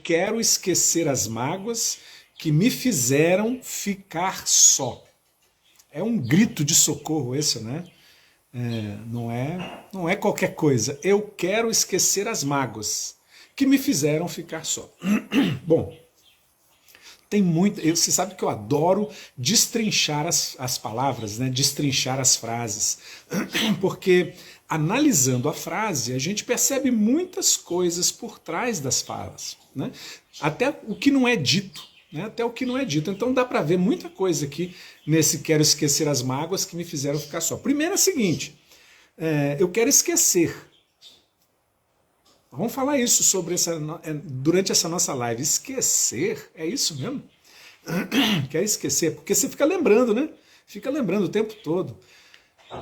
quero esquecer as mágoas que me fizeram ficar só. É um grito de socorro esse, né? Não é qualquer coisa. Eu quero esquecer as mágoas que me fizeram ficar só. Bom, tem muito. Você sabe que eu adoro destrinchar as palavras, né? Destrinchar as frases. Porque analisando a frase, a gente percebe muitas coisas por trás das falas, né? Até o que não é dito. Né? Até o que não é dito. Então dá para ver muita coisa aqui nesse quero esquecer as mágoas que me fizeram ficar só. Primeiro é o seguinte, eu quero esquecer. Vamos falar isso sobre durante essa nossa live. Esquecer, é isso mesmo? Quer esquecer? Porque você fica lembrando, né? Fica lembrando o tempo todo.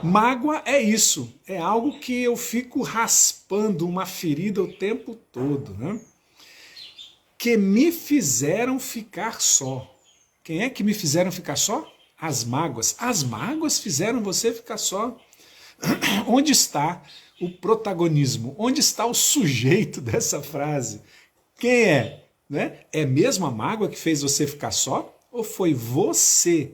Mágoa é isso. É algo que eu fico raspando uma ferida o tempo todo, né? Que me fizeram ficar só. Quem é que me fizeram ficar só? As mágoas. As mágoas fizeram você ficar só. Onde está o protagonismo? Onde está o sujeito dessa frase? Quem é? Né? É mesmo a mágoa que fez você ficar só? Ou foi você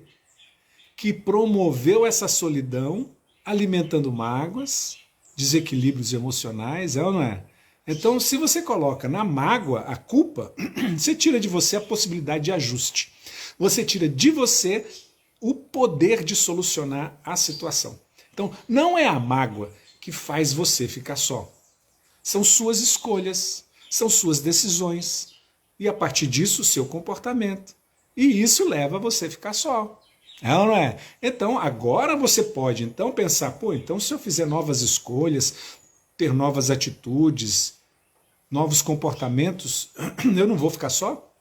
que promoveu essa solidão, alimentando mágoas, desequilíbrios emocionais, é ou não é? Então, se você coloca na mágoa a culpa, você tira de você a possibilidade de ajuste. Você tira de você o poder de solucionar a situação. Então, não é a mágoa que faz você ficar só. São suas escolhas, são suas decisões. E a partir disso, o seu comportamento. E isso leva você a ficar só. É ou não é? Então, agora você pode então pensar, então se eu fizer novas escolhas, ter novas atitudes, novos comportamentos, eu não vou ficar só?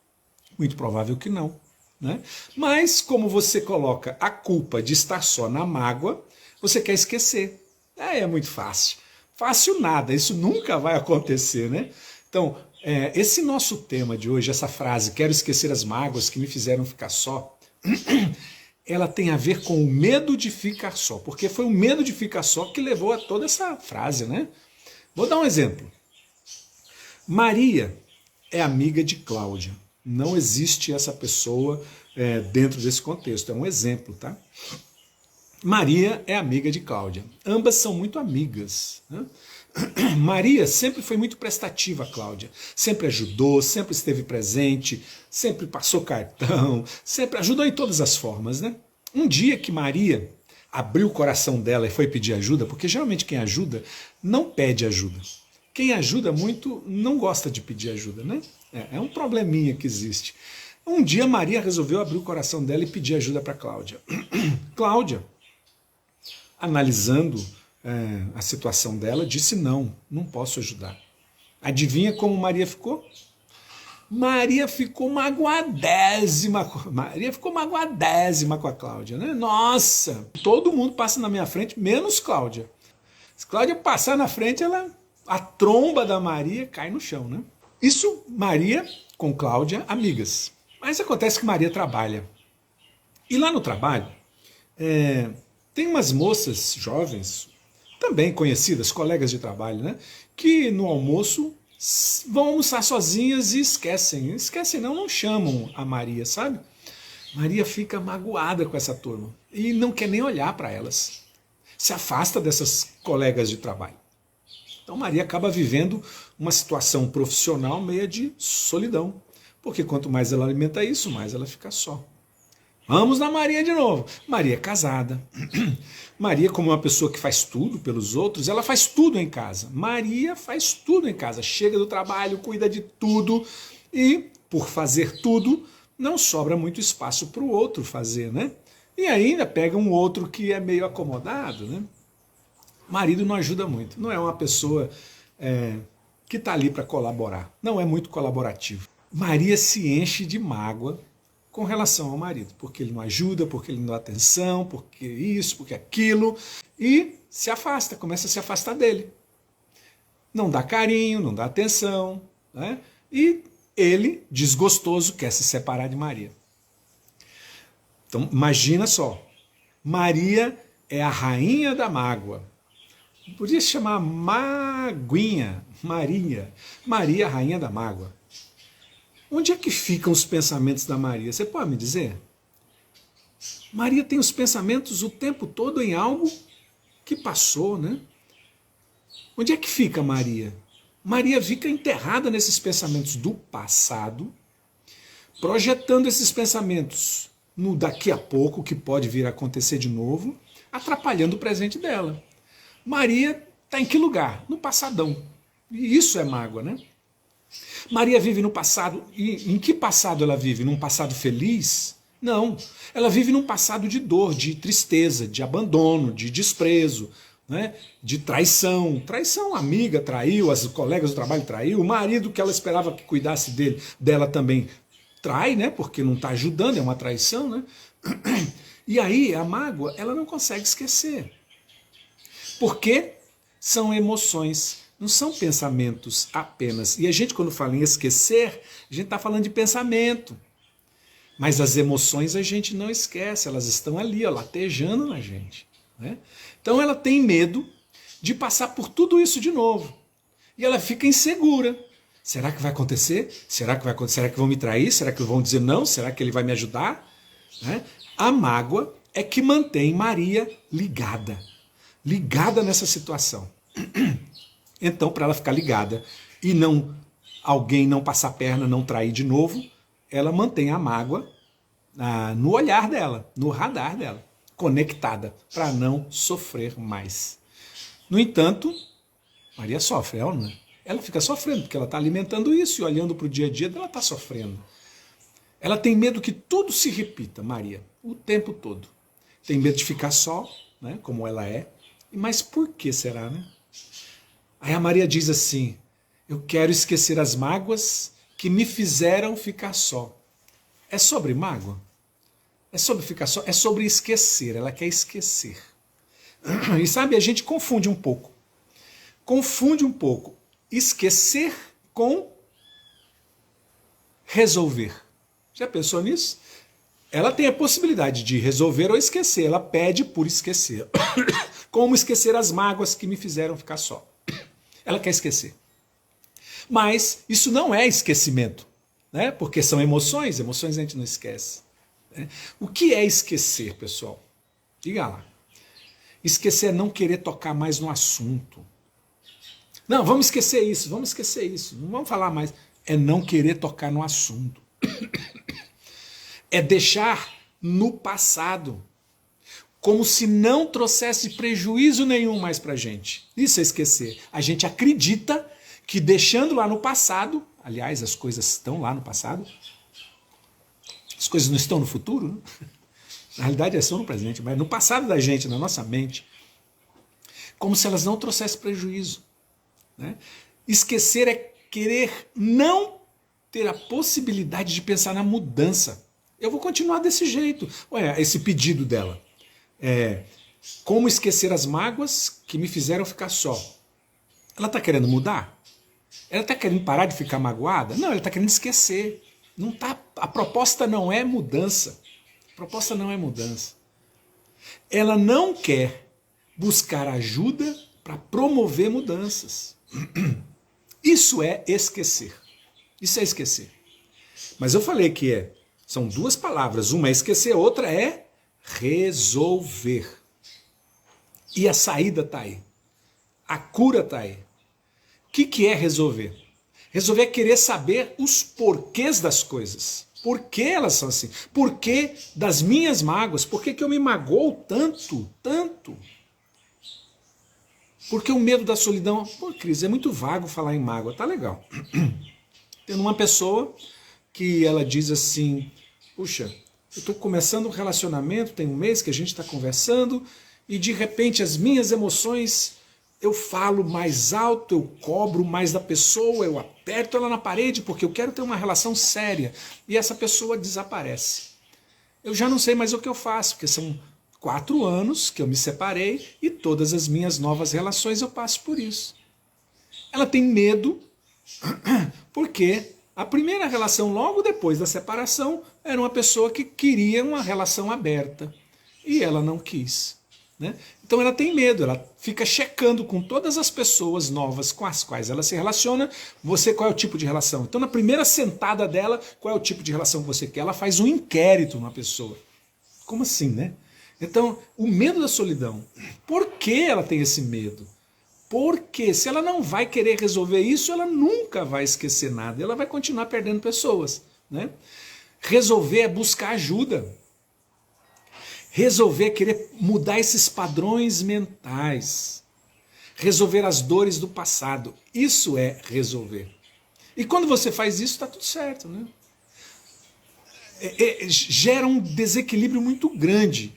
Muito provável que não. Né? Mas como você coloca a culpa de estar só na mágoa, você quer esquecer. É muito fácil. Fácil nada, isso nunca vai acontecer, né? Então, esse nosso tema de hoje, essa frase, quero esquecer as mágoas que me fizeram ficar só, ela tem a ver com o medo de ficar só, porque foi o medo de ficar só que levou a toda essa frase, né? Vou dar um exemplo. Maria é amiga de Cláudia. Não existe essa pessoa dentro desse contexto, é um exemplo, tá? Maria é amiga de Cláudia. Ambas são muito amigas. Né? Maria sempre foi muito prestativa a Cláudia. Sempre ajudou, sempre esteve presente, sempre passou cartão, sempre ajudou em todas as formas. Né? Um dia que Maria abriu o coração dela e foi pedir ajuda, porque geralmente quem ajuda não pede ajuda. Quem ajuda muito não gosta de pedir ajuda, né? É um probleminha que existe. Um dia Maria resolveu abrir o coração dela e pedir ajuda para Cláudia. Cláudia, analisando a situação dela, disse não posso ajudar. Adivinha como Maria ficou? Maria ficou magoadésima com a Cláudia, né? Nossa, todo mundo passa na minha frente, menos Cláudia. Se Cláudia passar na frente, a tromba da Maria cai no chão, né? Isso, Maria com Cláudia, amigas. Mas acontece que Maria trabalha. E lá no trabalho, tem umas moças jovens, também conhecidas, colegas de trabalho, né? Que no almoço vão almoçar sozinhas e esquecem. Esquecem não chamam a Maria, sabe? Maria fica magoada com essa turma e não quer nem olhar para elas. Se afasta dessas colegas de trabalho. Então Maria acaba vivendo uma situação profissional meia de solidão. Porque quanto mais ela alimenta isso, mais ela fica só. Vamos na Maria de novo. Maria é casada. Maria, como uma pessoa que faz tudo pelos outros, ela faz tudo em casa. Maria faz tudo em casa. Chega do trabalho, cuida de tudo e, por fazer tudo, não sobra muito espaço para o outro fazer, né? E ainda pega um outro que é meio acomodado, né? Marido não ajuda muito. Não é uma pessoa que está ali para colaborar. Não é muito colaborativo. Maria se enche de mágoa com relação ao marido, porque ele não ajuda, porque ele não dá atenção, porque isso, porque aquilo, e se afasta, começa a se afastar dele. Não dá carinho, não dá atenção, né? E ele, desgostoso, quer se separar de Maria. Então, imagina só, Maria é a rainha da mágoa. Podia se chamar Maguinha, Maria. Maria, a rainha da mágoa. Onde é que ficam os pensamentos da Maria? Você pode me dizer? Maria tem os pensamentos o tempo todo em algo que passou, né? Onde é que fica Maria? Maria fica enterrada nesses pensamentos do passado, projetando esses pensamentos no daqui a pouco, que pode vir a acontecer de novo, atrapalhando o presente dela. Maria está em que lugar? No passadão. E isso é mágoa, né? Maria vive no passado. E em que passado ela vive? Num passado feliz? Não. Ela vive num passado de dor, de tristeza, de abandono, de desprezo, né? De traição. Traição, a amiga traiu, as colegas do trabalho traiu, o marido que ela esperava que cuidasse dela também trai, né? Porque não está ajudando, é uma traição, né? E aí a mágoa, ela não consegue esquecer. Porque são emoções, não são pensamentos apenas. E a gente, quando fala em esquecer, a gente está falando de pensamento. Mas as emoções a gente não esquece, elas estão ali, ó, latejando na gente, né? Então ela tem medo de passar por tudo isso de novo. E ela fica insegura. Será que vai acontecer? Será que vai acontecer? Será que vão me trair? Será que vão dizer não? Será que ele vai me ajudar? Né? A mágoa é que mantém Maria ligada nessa situação. Então, para ela ficar ligada e alguém não passar a perna, não trair de novo, ela mantém a mágoa no olhar dela, no radar dela, conectada, para não sofrer mais. No entanto, Maria sofre, ela não é? Ela fica sofrendo, porque ela está alimentando isso e olhando para o dia a dia dela, está sofrendo. Ela tem medo que tudo se repita, Maria, o tempo todo. Tem medo de ficar só, né, como ela é. Mas por que será, né? Aí a Maria diz assim: eu quero esquecer as mágoas que me fizeram ficar só. É sobre mágoa? É sobre ficar só? É sobre esquecer, ela quer esquecer. E sabe, a gente confunde um pouco. Confunde um pouco esquecer com resolver. Já pensou nisso? Ela tem a possibilidade de resolver ou esquecer, ela pede por esquecer. Como esquecer as mágoas que me fizeram ficar só. Ela quer esquecer. Mas isso não é esquecimento, né? Porque são emoções a gente não esquece. Né? O que é esquecer, pessoal? Diga lá. Esquecer é não querer tocar mais no assunto. Não, vamos esquecer isso, não vamos falar mais. É não querer tocar no assunto. É deixar no passado, como se não trouxesse prejuízo nenhum mais para a gente. Isso é esquecer. A gente acredita que deixando lá no passado, aliás, as coisas estão lá no passado, as coisas não estão no futuro, né? Na realidade, elas estão no presente, mas no passado da gente, na nossa mente, como se elas não trouxessem prejuízo. Né? Esquecer é querer não ter a possibilidade de pensar na mudança. Eu vou continuar desse jeito. Olha, esse pedido dela. Como esquecer as mágoas que me fizeram ficar só. Ela está querendo mudar? Ela está querendo parar de ficar magoada? Não, ela está querendo esquecer. Não tá, a proposta não é mudança. A proposta não é mudança. Ela não quer buscar ajuda para promover mudanças. Isso é esquecer. Isso é esquecer. Mas eu falei que são duas palavras. Uma é esquecer, outra é resolver. E a saída está aí. A cura está aí. O que é resolver? Resolver é querer saber os porquês das coisas. Por que elas são assim? Por que das minhas mágoas? Por que eu me magoo tanto, tanto? Porque o medo da solidão... Pô, Cris, é muito vago falar em mágoa. Tá legal. Tem uma pessoa que ela diz assim... Puxa, eu estou começando um relacionamento, tem um mês que a gente está conversando e de repente as minhas emoções, eu falo mais alto, eu cobro mais da pessoa, eu aperto ela na parede porque eu quero ter uma relação séria e essa pessoa desaparece. Eu já não sei mais o que eu faço, porque são 4 anos que eu me separei e todas as minhas novas relações eu passo por isso. Ela tem medo porque a primeira relação, logo depois da separação, era uma pessoa que queria uma relação aberta. E ela não quis. né? Então ela tem medo, ela fica checando com todas as pessoas novas com as quais ela se relaciona, você qual é o tipo de relação. Então na primeira sentada dela, qual é o tipo de relação que você quer? Ela faz um inquérito na pessoa. Como assim, né? Então, o medo da solidão. Por que ela tem esse medo? Porque se ela não vai querer resolver isso, ela nunca vai esquecer nada, ela vai continuar perdendo pessoas, né? Resolver é buscar ajuda. Resolver é querer mudar esses padrões mentais. Resolver as dores do passado. Isso é resolver. E quando você faz isso, está tudo certo, né? Gera um desequilíbrio muito grande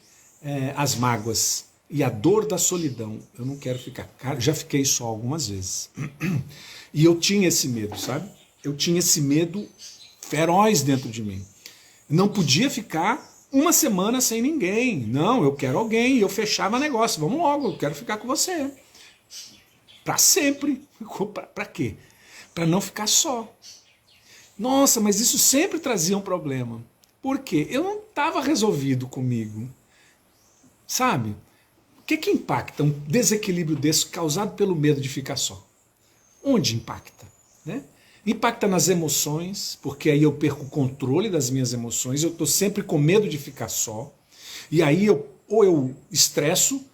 as mágoas e a dor da solidão. Eu não quero ficar... Cara, já fiquei só algumas vezes. E eu tinha esse medo, sabe? Eu tinha esse medo feroz dentro de mim. Não podia ficar uma semana sem ninguém. Não, eu quero alguém. Eu fechava negócio. Vamos logo, eu quero ficar com você. Para sempre. Para quê? Para não ficar só. Nossa, mas isso sempre trazia um problema. Por quê? Eu não estava resolvido comigo. Sabe? O que impacta um desequilíbrio desse causado pelo medo de ficar só? Onde impacta? Né? Impacta nas emoções, porque aí eu perco o controle das minhas emoções, eu estou sempre com medo de ficar só, e aí ou eu estresso,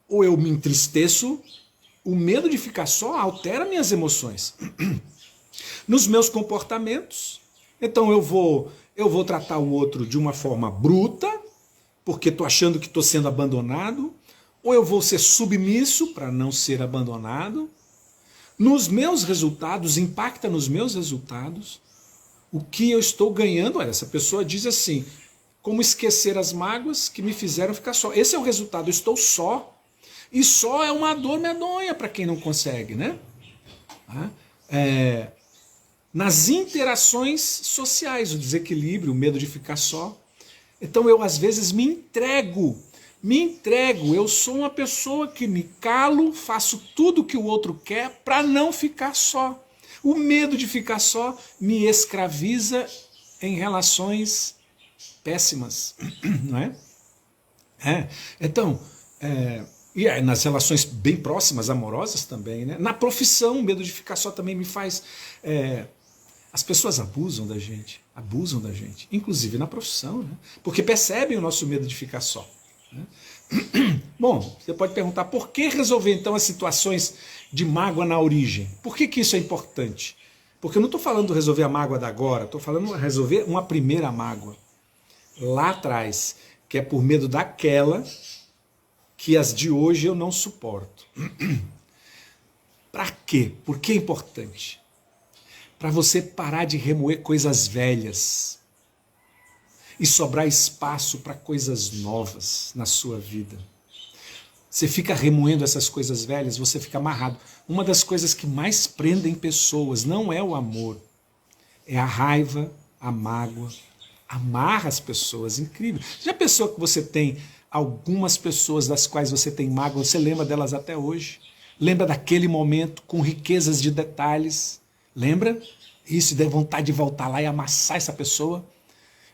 ou eu me entristeço. O medo de ficar só altera minhas emoções. Nos meus comportamentos, então eu vou tratar o outro de uma forma bruta, porque estou achando que estou sendo abandonado, ou eu vou ser submisso para não ser abandonado. Nos meus resultados, impacta nos meus resultados, o que eu estou ganhando. Olha, essa pessoa diz assim, como esquecer as mágoas que me fizeram ficar só. Esse é o resultado, eu estou só. E só é uma dor medonha para quem não consegue, né? Nas interações sociais, o desequilíbrio, o medo de ficar só. Então eu às vezes me entrego, eu sou uma pessoa que me calo, faço tudo o que o outro quer para não ficar só. O medo de ficar só me escraviza em relações péssimas, não é? Então, e nas relações bem próximas, amorosas também, né? Na profissão, o medo de ficar só também me faz... As pessoas abusam da gente, inclusive na profissão, né? Porque percebem o nosso medo de ficar só. Né? Bom, você pode perguntar, por que resolver então as situações de mágoa na origem? Por que isso é importante? Porque eu não estou falando de resolver a mágoa da agora, estou falando de resolver uma primeira mágoa, lá atrás, que é por medo daquela que as de hoje eu não suporto. Para quê? Por que é importante? Para você parar de remoer coisas velhas e sobrar espaço para coisas novas na sua vida. Você fica remoendo essas coisas velhas, você fica amarrado. Uma das coisas que mais prendem pessoas não é o amor, é a raiva, a mágoa. Amarra as pessoas, incrível. Já pensou que você tem algumas pessoas das quais você tem mágoa, você lembra delas até hoje? Lembra daquele momento com riquezas de detalhes? Lembra? Isso, dá vontade de voltar lá e amassar essa pessoa.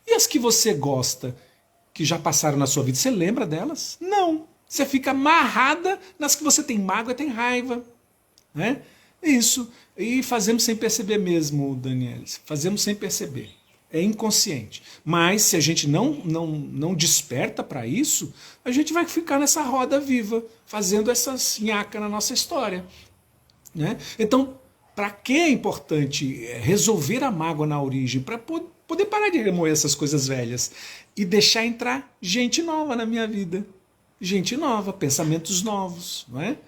E as que você gosta, que já passaram na sua vida, você lembra delas? Não. Você fica amarrada nas que você tem mágoa e tem raiva. Né? Isso. E fazemos sem perceber mesmo, Daniel. Fazemos sem perceber. É inconsciente. Mas se a gente não desperta para isso, a gente vai ficar nessa roda viva, fazendo essa nhaca na nossa história. Né? Então, para que é importante resolver a mágoa na origem? Para poder parar de remoer essas coisas velhas e deixar entrar gente nova na minha vida. Gente nova, pensamentos novos, não é?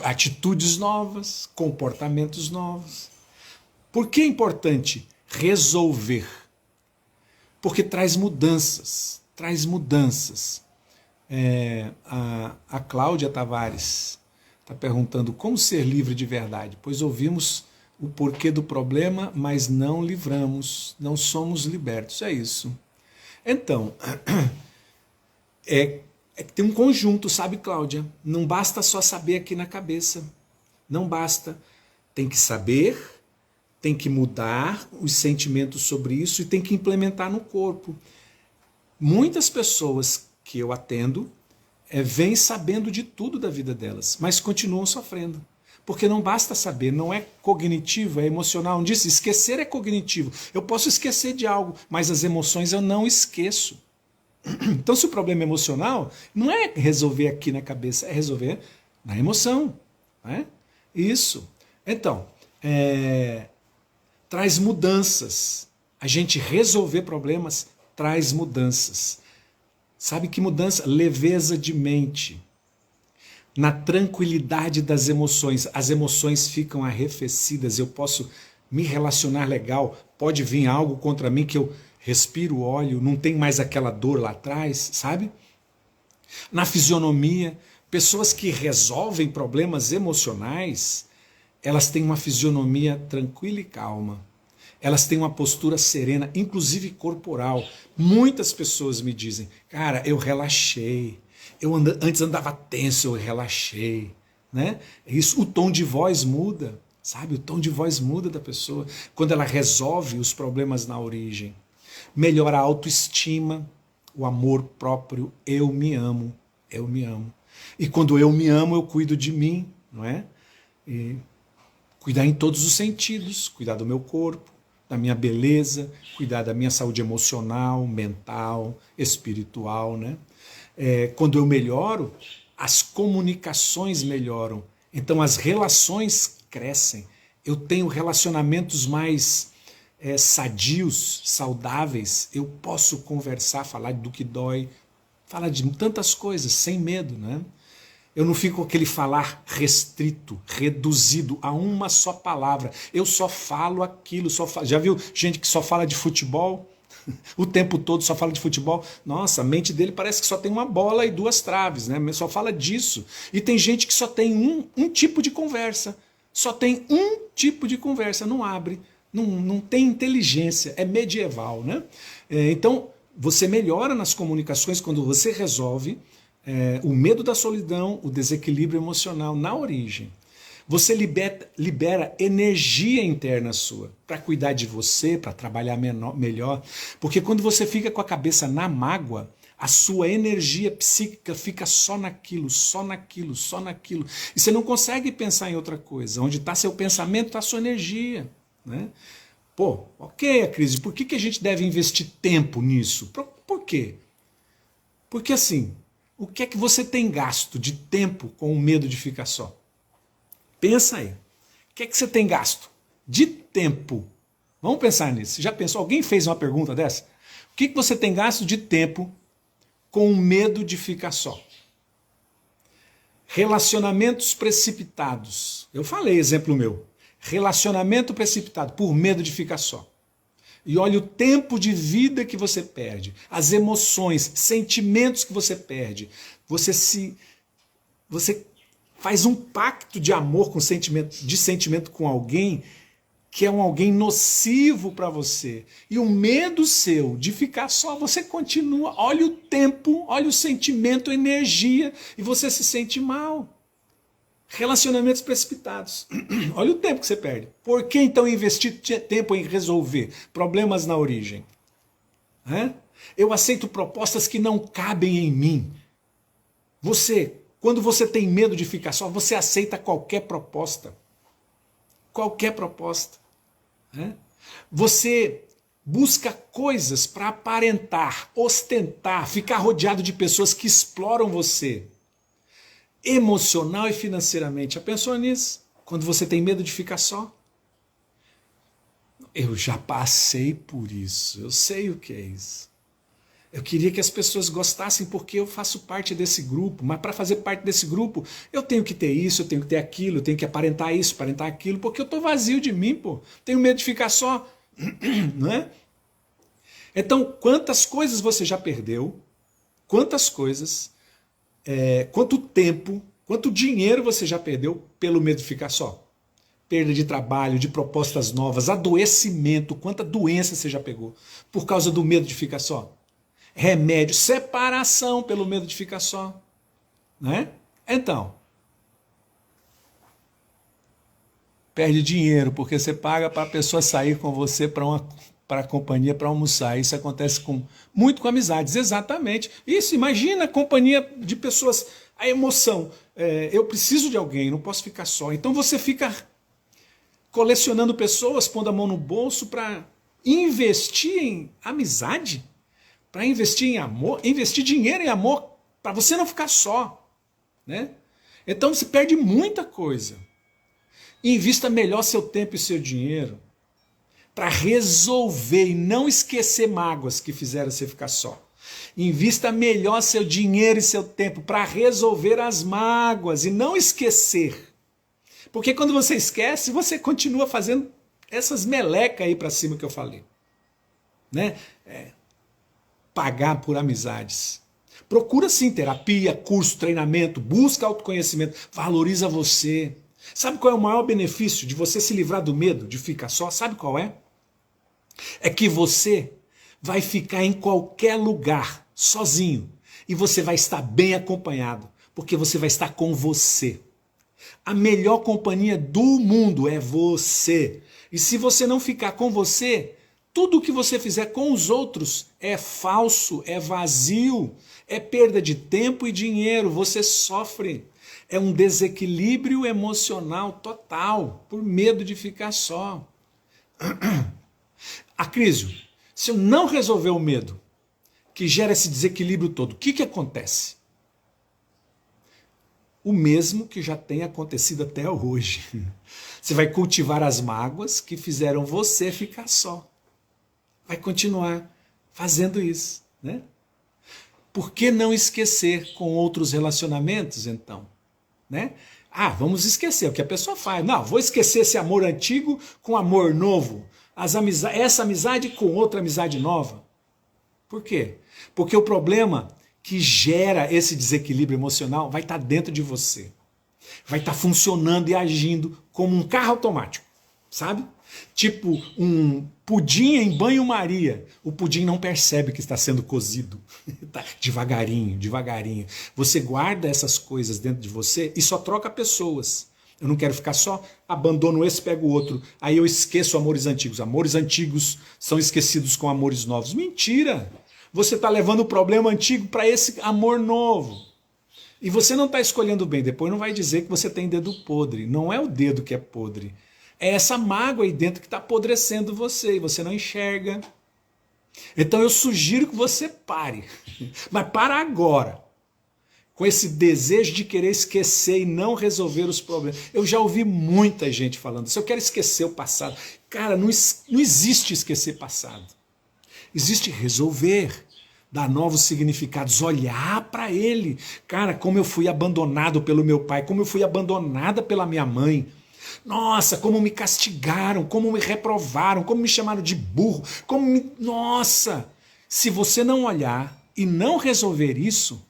Atitudes novas, comportamentos novos. Por que é importante resolver? Porque traz mudanças, a Cláudia Tavares está perguntando como ser livre de verdade, pois ouvimos o porquê do problema, mas não livramos, não somos libertos. É isso. Então, é que tem um conjunto, sabe, Cláudia? Não basta só saber aqui na cabeça. Não basta. Tem que saber, tem que mudar os sentimentos sobre isso e tem que implementar no corpo. Muitas pessoas que eu atendo vêm sabendo de tudo da vida delas, mas continuam sofrendo. Porque não basta saber, não é cognitivo, é emocional. Um disse, esquecer é cognitivo. Eu posso esquecer de algo, mas as emoções eu não esqueço. Então, se o problema é emocional, não é resolver aqui na cabeça, é resolver na emoção. Né? Isso. Então, traz mudanças. A gente resolver problemas traz mudanças. Sabe que mudança? Leveza de mente. Na tranquilidade das emoções. As emoções ficam arrefecidas, eu posso me relacionar legal, pode vir algo contra mim que eu respiro, olho, não tem mais aquela dor lá atrás, sabe? Na fisionomia, pessoas que resolvem problemas emocionais, elas têm uma fisionomia tranquila e calma. Elas têm uma postura serena, inclusive corporal. Muitas pessoas me dizem, cara, eu relaxei. Antes andava tenso, eu relaxei. Né? Isso, o tom de voz muda, sabe? O tom de voz muda da pessoa quando ela resolve os problemas na origem. Melhora a autoestima, o amor próprio, eu me amo, eu me amo. E quando eu me amo, eu cuido de mim, não é? E cuidar em todos os sentidos, cuidar do meu corpo, da minha beleza, cuidar da minha saúde emocional, mental, espiritual, né? Quando eu melhoro, as comunicações melhoram. Então as relações crescem. Eu tenho relacionamentos mais sadios, saudáveis. Eu posso conversar, falar do que dói, falar de tantas coisas, sem medo, né? Eu não fico com aquele falar restrito, reduzido a uma só palavra. Eu só falo aquilo, Já viu gente que só fala de futebol? O tempo todo só fala de futebol. Nossa, a mente dele parece que só tem uma bola e duas traves, né? Só fala disso. E tem gente que só tem um tipo de conversa. Só tem um tipo de conversa, não abre, não tem inteligência, é medieval, né? Então, você melhora nas comunicações quando você resolve o medo da solidão, o desequilíbrio emocional na origem. Você libera energia interna sua para cuidar de você, para trabalhar melhor. Porque quando você fica com a cabeça na mágoa, a sua energia psíquica fica só naquilo, só naquilo, só naquilo. E você não consegue pensar em outra coisa. Onde está seu pensamento, está a sua energia. Né? Pô, ok, a crise, por que a gente deve investir tempo nisso? Por quê? Porque assim, o que é que você tem gasto de tempo com o medo de ficar só? Pensa aí. O que é que você tem gasto de tempo? Vamos pensar nisso. Já pensou? Alguém fez uma pergunta dessa? O que você tem gasto de tempo com o medo de ficar só? Relacionamentos precipitados. Eu falei, exemplo meu. Relacionamento precipitado por medo de ficar só. E olha o tempo de vida que você perde, as emoções, sentimentos que você perde. Você faz um pacto de amor de sentimento com alguém que é alguém nocivo para você. E o medo seu de ficar só, você continua. Olha o tempo, olha o sentimento, a energia, e você se sente mal. Relacionamentos precipitados. Olha o tempo que você perde. Por que então investir tempo em resolver problemas na origem? Eu aceito propostas que não cabem em mim. Quando você tem medo de ficar só, você aceita qualquer proposta. Qualquer proposta. Você busca coisas para aparentar, ostentar, ficar rodeado de pessoas que exploram você. Emocional e financeiramente. Já pensou nisso? Quando você tem medo de ficar só? Eu já passei por isso. Eu sei o que é isso. Eu queria que as pessoas gostassem porque eu faço parte desse grupo, mas para fazer parte desse grupo eu tenho que ter isso, eu tenho que ter aquilo, eu tenho que aparentar isso, aparentar aquilo, porque eu estou vazio de mim, pô. Tenho medo de ficar só, não é? Então, quantas coisas você já perdeu? Quantas coisas, quanto tempo, quanto dinheiro você já perdeu pelo medo de ficar só? Perda de trabalho, de propostas novas, adoecimento, quanta doença você já pegou por causa do medo de ficar só? Remédio, separação pelo medo de ficar só, né? Então, perde dinheiro porque você paga para a pessoa sair com você para para a companhia para almoçar. Isso acontece muito com amizades, exatamente. Isso, imagina a companhia de pessoas, a emoção. Eu preciso de alguém, não posso ficar só. Então você fica colecionando pessoas, pondo a mão no bolso para investir em amizade, para investir em amor, investir dinheiro em amor, para você não ficar só, né? Então você perde muita coisa. Invista melhor seu tempo e seu dinheiro para resolver e não esquecer mágoas que fizeram você ficar só. Invista melhor seu dinheiro e seu tempo para resolver as mágoas e não esquecer. Porque quando você esquece, você continua fazendo essas melecas aí para cima que eu falei. Né? Pagar por amizades. Procura sim terapia, curso, treinamento, busca autoconhecimento, valoriza você. Sabe qual é o maior benefício de você se livrar do medo de ficar só? Sabe qual é? É que você vai ficar em qualquer lugar, sozinho, e você vai estar bem acompanhado, porque você vai estar com você. A melhor companhia do mundo é você. E se você não ficar com você, tudo o que você fizer com os outros é falso, é vazio, é perda de tempo e dinheiro, você sofre. É um desequilíbrio emocional total, por medo de ficar só. Acrísio, se eu não resolver o medo que gera esse desequilíbrio todo, o que acontece? O mesmo que já tem acontecido até hoje. Você vai cultivar as mágoas que fizeram você ficar só. Vai continuar fazendo isso, né? Por que não esquecer com outros relacionamentos, então? Né? Vamos esquecer o que a pessoa faz. Não, vou esquecer esse amor antigo com amor novo. Essa amizade com outra amizade nova. Por quê? Porque o problema que gera esse desequilíbrio emocional vai estar dentro de você. Vai estar funcionando e agindo como um carro automático, sabe? Tipo um pudim em banho-maria. O pudim não percebe que está sendo cozido. Tá devagarinho, devagarinho. Você guarda essas coisas dentro de você e só troca pessoas. Eu não quero ficar só, abandono esse, pego o outro. Aí eu esqueço amores antigos. Amores antigos são esquecidos com amores novos. Mentira! Você está levando o problema antigo para esse amor novo. E você não está escolhendo bem. Depois não vai dizer que você tem dedo podre. Não é o dedo que é podre. É essa mágoa aí dentro que está apodrecendo você e você não enxerga. Então eu sugiro que você pare. Mas para agora. Com esse desejo de querer esquecer e não resolver os problemas. Eu já ouvi muita gente falando isso. Eu quero esquecer o passado. Cara, não existe esquecer passado. Existe resolver, dar novos significados, olhar para ele. Cara, como eu fui abandonado pelo meu pai, como eu fui abandonada pela minha mãe. Nossa, como me castigaram, como me reprovaram, como me chamaram de burro, Nossa! Se você não olhar e não resolver isso,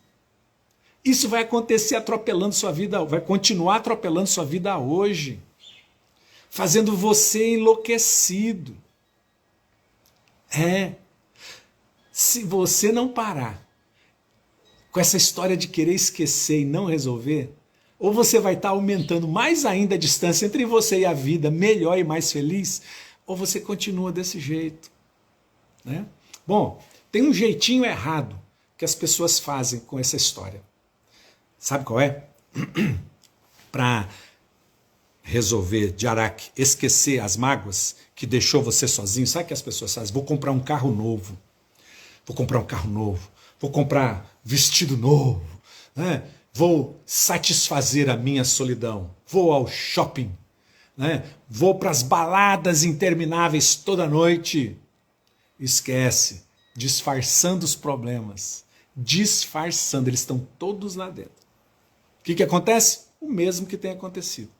isso vai acontecer atropelando sua vida, vai continuar atropelando sua vida hoje, fazendo você enlouquecido. Se você não parar com essa história de querer esquecer e não resolver, ou você vai estar aumentando mais ainda a distância entre você e a vida, melhor e mais feliz, ou você continua desse jeito. Né? Bom, tem um jeitinho errado que as pessoas fazem com essa história. Sabe qual é? Para resolver, Jarak, esquecer as mágoas que deixou você sozinho, sabe o que as pessoas fazem? Vou comprar um carro novo. Vou comprar um carro novo. Vou comprar vestido novo. Né? Vou satisfazer a minha solidão. Vou ao shopping. Né? Vou para as baladas intermináveis toda noite. Esquece. Disfarçando os problemas. Disfarçando. Eles estão todos lá dentro. O que acontece? O mesmo que tem acontecido.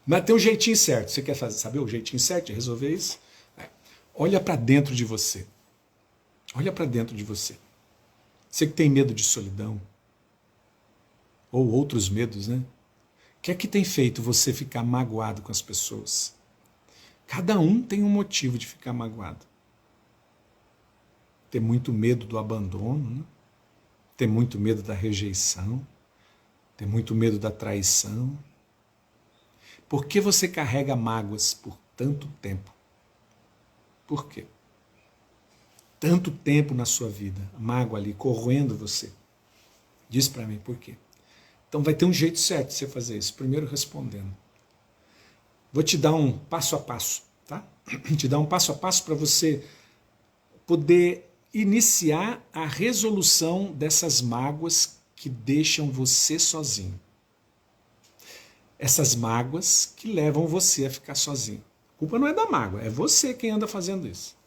Mas tem um jeitinho certo. Você quer saber o jeitinho certo de resolver isso? Olha para dentro de você. Olha para dentro de você. Você que tem medo de solidão, ou outros medos, né? O que é que tem feito você ficar magoado com as pessoas? Cada um tem um motivo de ficar magoado. Ter muito medo do abandono, né? Ter muito medo da rejeição, ter muito medo da traição. Por que você carrega mágoas por tanto tempo? Por quê? Tanto tempo na sua vida, a mágoa ali corroendo você. Diz para mim por quê. Então vai ter um jeito certo de você fazer isso. Primeiro respondendo. Vou te dar um passo a passo, tá? Te dar um passo a passo para você poder iniciar a resolução dessas mágoas que deixam você sozinho. Essas mágoas que levam você a ficar sozinho. A culpa não é da mágoa, é você quem anda fazendo isso.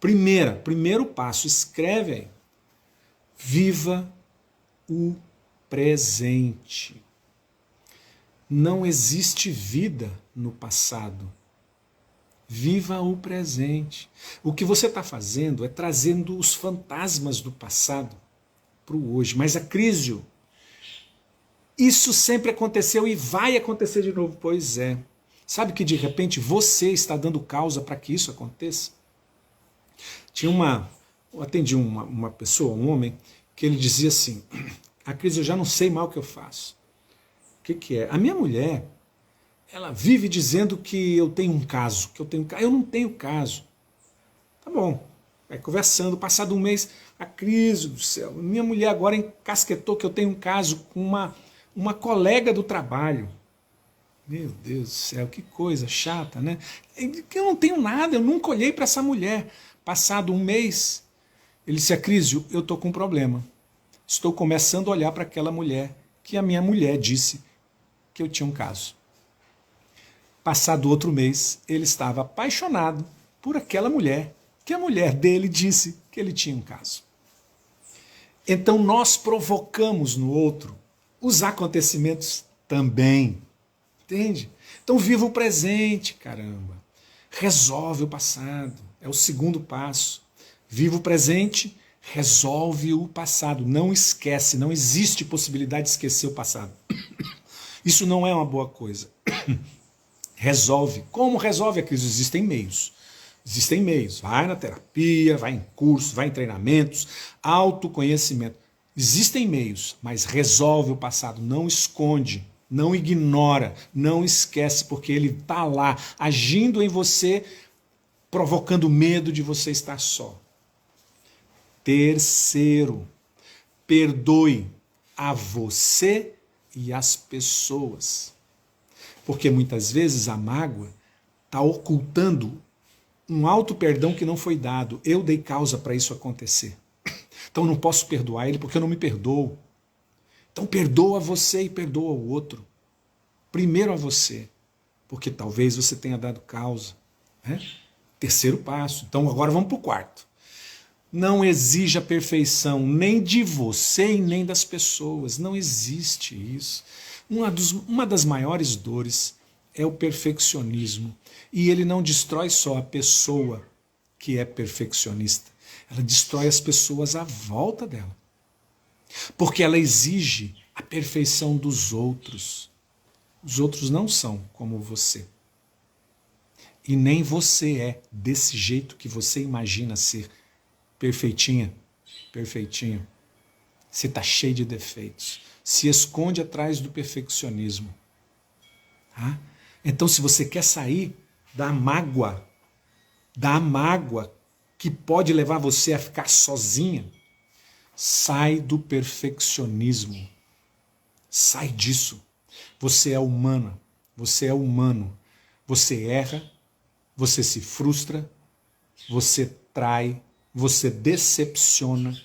Primeiro passo, escreve aí. Viva o presente. Não existe vida no passado. Viva o presente. O que você está fazendo é trazendo os fantasmas do passado para o hoje. Mas a crise, isso sempre aconteceu e vai acontecer de novo. Pois é. Sabe que de repente você está dando causa para que isso aconteça? Eu atendi uma pessoa, um homem, que ele dizia assim, a crise, eu já não sei mais o que eu faço. O que é? A minha mulher, ela vive dizendo que eu tenho um caso, eu não tenho caso. Tá bom, vai conversando, passado um mês, a crise do céu, minha mulher agora encasquetou que eu tenho um caso com uma colega do trabalho. Meu Deus do céu, que coisa chata, né? Eu não tenho nada, eu nunca olhei para essa mulher. Passado um mês, ele disse, Acrísio, eu estou com um problema. Estou começando a olhar para aquela mulher que a minha mulher disse que eu tinha um caso. Passado outro mês, ele estava apaixonado por aquela mulher que a mulher dele disse que ele tinha um caso. Então nós provocamos no outro os acontecimentos também. Entende? Então viva o presente, caramba. Resolve o passado. É o segundo passo. Viva o presente, resolve o passado. Não esquece, não existe possibilidade de esquecer o passado. Isso não é uma boa coisa. Resolve. Como resolve a crise? Existem meios. Existem meios. Vai na terapia, vai em cursos, vai em treinamentos, autoconhecimento. Existem meios, mas resolve o passado. Não esconde, não ignora, não esquece, porque ele está lá, agindo em você, provocando medo de você estar só. Terceiro, perdoe a você e as pessoas. Porque muitas vezes a mágoa está ocultando um auto-perdão que não foi dado. Eu dei causa para isso acontecer. Então não posso perdoar ele porque eu não me perdoo. Então perdoa você e perdoa o outro. Primeiro a você, porque talvez você tenha dado causa. Né? Terceiro passo. Então agora vamos para o quarto. Não exija perfeição nem de você e nem das pessoas. Não existe isso. Uma das maiores dores é o perfeccionismo. E ele não destrói só a pessoa que é perfeccionista. Ela destrói as pessoas à volta dela. Porque ela exige a perfeição dos outros. Os outros não são como você. E nem você é desse jeito que você imagina ser. Perfeitinha, perfeitinho. Você está cheio de defeitos. Se esconde atrás do perfeccionismo. Tá? Então, se você quer sair da mágoa que pode levar você a ficar sozinha, sai do perfeccionismo. Sai disso. Você é humana, você é humano. Você erra, você se frustra, você trai, você decepciona,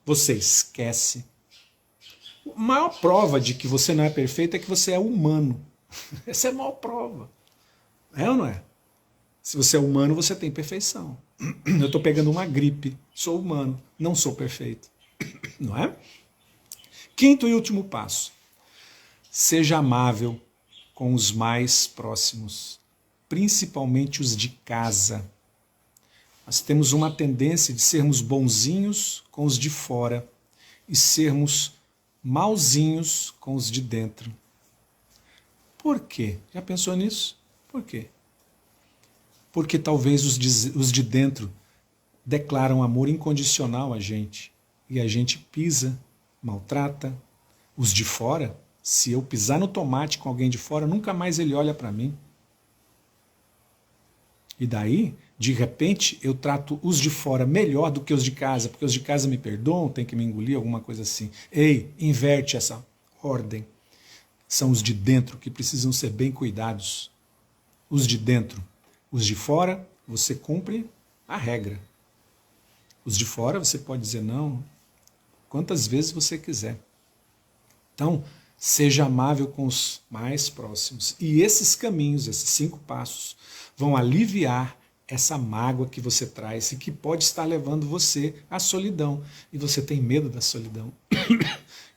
você esquece. A maior prova de que você não é perfeito é que você é humano. Essa é a maior prova. É ou não é? Se você é humano, você tem perfeição. Eu estou pegando uma gripe, sou humano, não sou perfeito. Não é? Quinto e último passo. Seja amável com os mais próximos, principalmente os de casa. Nós temos uma tendência de sermos bonzinhos com os de fora e sermos malzinhos com os de dentro. Por quê? Já pensou nisso? Por quê? Porque talvez os de dentro declaram amor incondicional a gente e a gente pisa, maltrata. Os de fora, se eu pisar no tomate com alguém de fora, nunca mais ele olha para mim. E daí De repente, eu trato os de fora melhor do que os de casa, porque os de casa me perdoam, tem que me engolir, alguma coisa assim. Ei, inverte essa ordem. São os de dentro que precisam ser bem cuidados. Os de dentro. Os de fora, você cumpre a regra. Os de fora, você pode dizer não quantas vezes você quiser. Então, seja amável com os mais próximos. E esses caminhos, esses 5 passos, vão aliviar essa mágoa que você traz e que pode estar levando você à solidão. E você tem medo da solidão.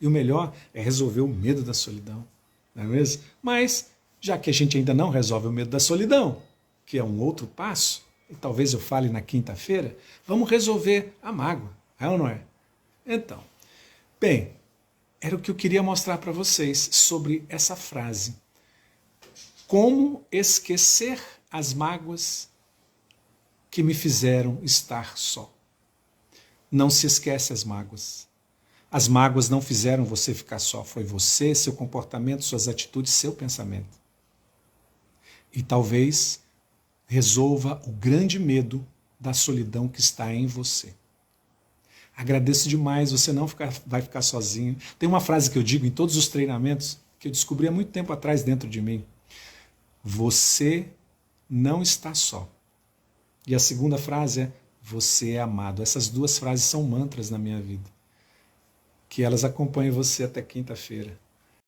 E o melhor é resolver o medo da solidão. Não é mesmo? Mas, já que a gente ainda não resolve o medo da solidão, que é um outro passo, e talvez eu fale na quinta-feira, vamos resolver a mágoa. É ou não é? Então, bem, era o que eu queria mostrar para vocês sobre essa frase. Como esquecer as mágoas que me fizeram estar só. Não se esquece as mágoas. As mágoas não fizeram você ficar só. Foi você, seu comportamento, suas atitudes, seu pensamento. E talvez resolva o grande medo da solidão que está em você. Agradeço demais, você não vai ficar sozinho. Tem uma frase que eu digo em todos os treinamentos, que eu descobri há muito tempo atrás dentro de mim. Você não está só. E a segunda frase é, você é amado. Essas 2 frases são mantras na minha vida. Que elas acompanhem você até quinta-feira.